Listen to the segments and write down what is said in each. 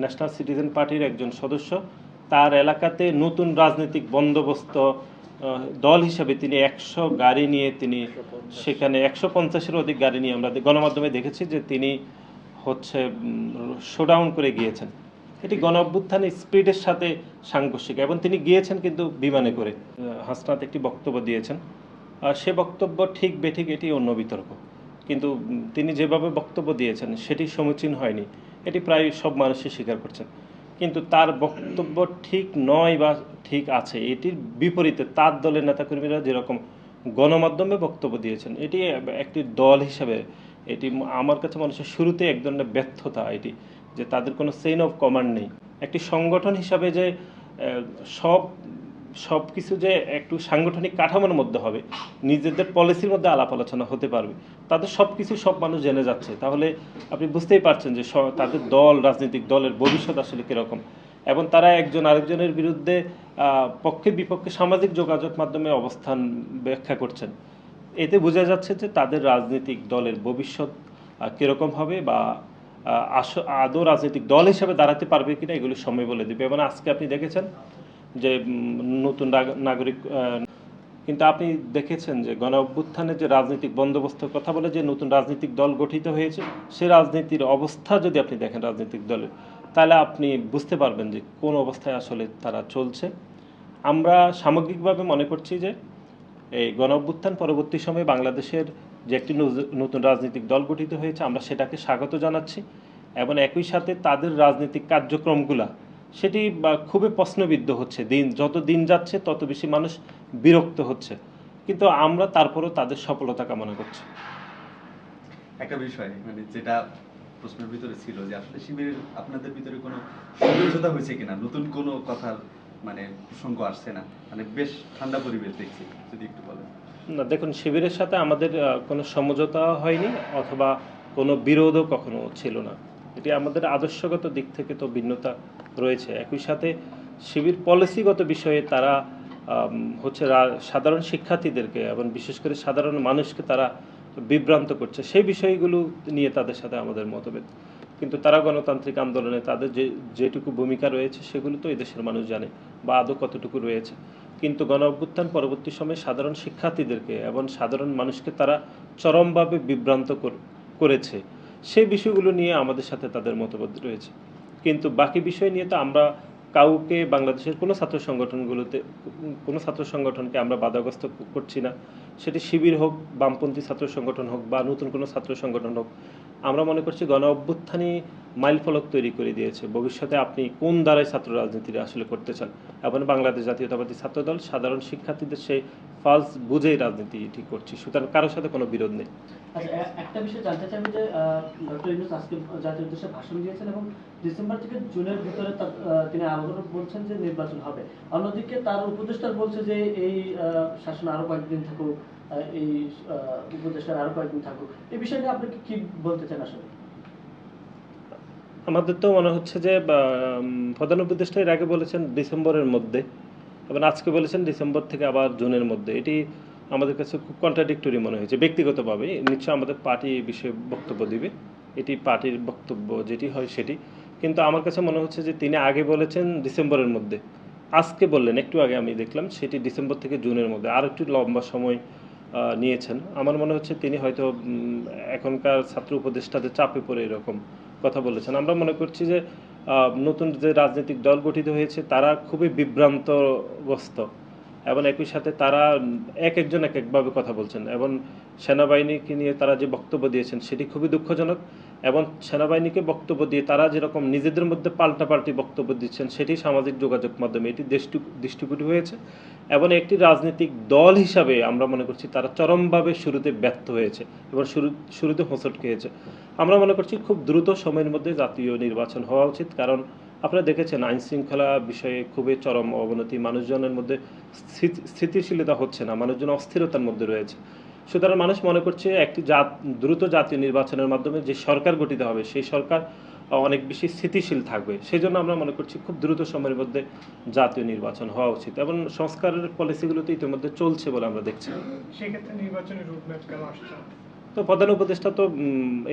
National citizen পার্টির একজন সদস্য। তার এলাকাতে নতুন রাজনৈতিক বন্দোবস্ত দল হিসাবে তিনি 100 গাড়ি নিয়ে তিনি সেখানে 150-এর অধিক গাড়ি নিয়ে আমরা গণমাধ্যমে দেখেছি যে তিনি হচ্ছে শোডাউন করে গিয়েছেন। এটি গণ অভ্যুত্থানের স্পিডের সাথে সাংঘর্ষিক, এবং তিনি গিয়েছেন কিন্তু বিমানে করে। হাসনাত একটি বক্তব্য দিয়েছেন, সে বক্তব্য ঠিক বেঠিক এটি অন্য বিতর্ক, কিন্তু তিনি যেভাবে বক্তব্য দিয়েছেন সেটি সমীচীন হয়নি, এটি প্রায় সব মানুষই স্বীকার করছেন। কিন্তু তার বক্তব্য ঠিক নয় বা ঠিক আছে, এটির বিপরীতে তার দলের নেতাকর্মীরা যেরকম গণমাধ্যমে বক্তব্য দিয়েছেন, এটি একটি দল হিসাবে এটি আমার কাছে মানুষের শুরুতে এক ধরনের ব্যর্থতা, এটি যে তাদের কোনো চেইন অফ কমান্ড নেই। একটি সংগঠন হিসাবে যে সব কিছু যে একটু সাংগঠনিক কাঠামোর মধ্যে হবে, নিজেদের পলিসির মধ্যে আলাপ আলোচনা হতে পারবে, তাদের সব কিছু সব মানুষ জেনে যাচ্ছে, তাহলে আপনি বুঝতেই পারছেন যে তাদের দল, রাজনৈতিক দলের ভবিষ্যৎ আসলে কীরকম, এবং তারা একজন আরেকজনের বিরুদ্ধে পক্ষে বিপক্ষে সামাজিক যোগাযোগ মাধ্যমে অবস্থান ব্যাখ্যা করছেন। এতে বোঝা যাচ্ছে যে তাদের রাজনৈতিক দলের ভবিষ্যৎ কীরকম হবে, বা আদৌ রাজনৈতিক দল হিসেবে দাঁড়াতে পারবে কিনা এগুলি সময় বলে দেবে। এবং আজকে আপনি দেখেছেন যে নতুন নাগরিক, কিন্তু আপনি দেখেছেন যে গণ অভ্যুত্থানের যে রাজনৈতিক বন্দোবস্তের কথা বলে যে নতুন রাজনৈতিক দল গঠিত হয়েছে, সে রাজনীতির অবস্থা যদি আপনি দেখেন রাজনৈতিক দলের, তাহলে আপনি বুঝতে পারবেন যে কোন অবস্থায় আসলে তারা চলছে। আমরা সামগ্রিকভাবে মনে করছি যে এই গণ অভ্যুত্থান পরবর্তী সময়ে বাংলাদেশের যে একটি নতুন রাজনৈতিক দল গঠিত হয়েছে, আমরা সেটাকে স্বাগত জানাচ্ছি, এবং একই সাথে তাদের রাজনৈতিক কার্যক্রমগুলা সেটি খুবই প্রশ্নবিদ্ধ হচ্ছে। যত দিন যাচ্ছে তত বেশি মানুষ বিরক্ত হচ্ছে, কিন্তু আমরা তারপরেও তাদের সফলতা কামনা করছি। একটা বিষয় মানে যেটা প্রশ্নের ভিতরে ছিল যে আসলে শিবিরের আপনাদের ভিতরে কোনো সমঝোতা হয়েছে কিনা, নতুন কোনো কথার মানে প্রসঙ্গ আসছে না, মানে বেশ ঠান্ডা পরিবেশ দেখছি, যদি একটু বলেন। না, দেখুন, শিবিরের সাথে আমাদের কোনো সমঝোতা হয়নি, অথবা কোনো বিরোধও কখনো ছিল না। এটি আমাদের আদর্শগত দিক থেকে তো ভিন্নতা রয়েছে। একই সাথে শিবির পলিসিগত বিষয়ে তারা হচ্ছে সাধারণ শিক্ষার্থীদেরকে এবং বিশেষ করে সাধারণ মানুষকে তারা বিভ্রান্ত করছে, সেই বিষয়গুলো নিয়ে তাদের সাথে আমাদের মতভেদ। কিন্তু তারা গণতান্ত্রিক আন্দোলনে তাদের যেটুকু ভূমিকা রয়েছে সেগুলো তো এদেশের মানুষ জানে, বা আদৌ কতটুকু রয়েছে। কিন্তু গণ অভ্যুত্থান পরবর্তী সময়ে সাধারণ শিক্ষার্থীদেরকে এবং সাধারণ মানুষকে তারা চরমভাবে বিভ্রান্ত করেছে, সেই বিষয়গুলো নিয়ে আমাদের সাথে তাদের মতভেদ রয়েছে। কিন্তু বাকি বিষয় নিয়ে তো আমরা কাউকে, বাংলাদেশের কোনো ছাত্র সংগঠনকে আমরা বাধাগ্রস্ত করছি না, সেটি শিবির হোক, বামপন্থী ছাত্র সংগঠন হোক, বা নতুন কোনো ছাত্র সংগঠন হোক। আমরা মনে করছি গণ অভ্যুত্থানই মাইলফলক তৈরি করে দিয়েছে। ভবিষ্যতে আপনি কোন দ্বারাই ছাত্র রাজনীতিটা আসলে করতে চান, এবং বাংলাদেশ জাতীয়তাবাদী ছাত্রদল সাধারণ শিক্ষার্থীদের সেই ফালস বুঝেই রাজনীতি ঠিক করছি, সুতরাং কারোর সাথে কোনো বিরোধ নেই। আচ্ছা, একটা বিষয় জানতে চাইবো যে ডক্টর ইউনূস আজকে জাতীয় উদ্দেশ্যে ভাষণ দিয়েছেন, এবং ডিসেম্বর থেকে জুনের ভিতরে তিনি আবারও বলছেন যে নির্বাচন হবে। অন্যদিকে তার উপদেষ্টা বলছে যে এই শাসন আরো কয়েকদিন থাকুক, এই উপদেষ্টা আরো কয়েকদিন থাকুক। এই বিষয়ে আপনি কি বলতে চান আসলে? আমাদের তো মনে হচ্ছে যে প্রধান উপদেষ্টা এর আগে বলেছেন ডিসেম্বরের মধ্যে, এবং আজকে বলেছেন ডিসেম্বর থেকে আবার জুনের মধ্যে। এটি আমাদের কাছে খুব কন্ট্রাডিক্টরি মনে হয়েছে ব্যক্তিগতভাবে। নিশ্চয় আমাদের পার্টি এই বিষয়ে বক্তব্য দিবে, এটি পার্টির বক্তব্য যেটি হয় সেটি। কিন্তু আমার কাছে মনে হচ্ছে যে তিনি আগে বলেছেন ডিসেম্বরের মধ্যে, আজকে বললেন একটু আগে আমি দেখলাম সেটি ডিসেম্বর থেকে জুনের মধ্যে, আর একটু লম্বা সময় নিয়েছেন। আমার মনে হচ্ছে তিনি হয়তো এখনকার ছাত্র উপদেষ্টাদের চাপে পড়ে এরকম কথা বলেছেন। আমরা মনে করছি যে নতুন যে রাজনৈতিক দল গঠিত হয়েছে তারা খুবই বিভ্রান্তগ্রস্ত, এবং একই সাথে তারা একজন এক একভাবে কথা বলছেন, এবং সেনাবাহিনীকে নিয়ে তারা যে বক্তব্য দিয়েছেন সেটি খুবই দুঃখজনক। এবং সেনাবাহিনীকে বক্তব্য দিয়ে তারা যেরকম নিজেদের মধ্যে পাল্টাপাল্টি বক্তব্য দিচ্ছেন, সেটি সামাজিক যোগাযোগ মাধ্যমে এটি দৃষ্টিকটু হয়েছে, এবং একটি রাজনৈতিক দল হিসাবে আমরা মনে করছি তারা চরমভাবে শুরুতে ব্যর্থ হয়েছে, এবং শুরুতে হোঁচট খেয়েছে। আমরা মনে করছি খুব দ্রুত সময়ের মধ্যে জাতীয় নির্বাচন হওয়া উচিত, কারণ আপনারা দেখেছেন আইন শৃঙ্খলা বিষয়ে খুবই চরম অবনতি, মানুষজনের মধ্যে স্থিতিশীলতা হচ্ছে না, মানুষজন অস্থিরতার মধ্যে রয়েছে। সুতরাং মানুষ মনে করছে একটি দ্রুত জাতীয় নির্বাচনের মাধ্যমে যে সরকার গঠিত হবে সেই সরকার অনেক বেশি স্থিতিশীল থাকবে। সেই জন্য আমরা মনে করছি খুব দ্রুত সময়ের মধ্যে জাতীয় নির্বাচন হওয়া উচিত, এবং সংস্কারের পলিসিগুলো তো ইতিমধ্যে চলছে বলে আমরা দেখছি। সেক্ষেত্রে নির্বাচনের রুটম্যাপ কেন আসছে? তো প্রধান উপদেষ্টা তো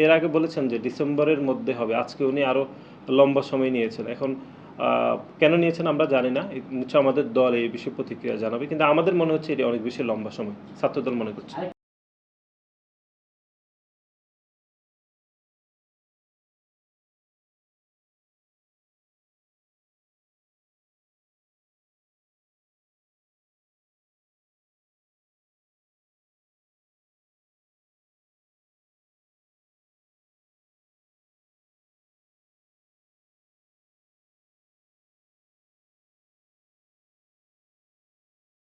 এর আগে বলেছেন যে ডিসেম্বরের মধ্যে হবে। আজকে উনি আরও লম্বা সময় নিয়েছেন। এখন কেন নিয়েছেন আমরা জানি না। নিশ্চয় আমাদের দল এই বিষয়ে প্রতিক্রিয়া জানাবে, কিন্তু আমাদের মনে হচ্ছে এটি অনেক বেশি লম্বা সময়, ছাত্রদল মনে করছে।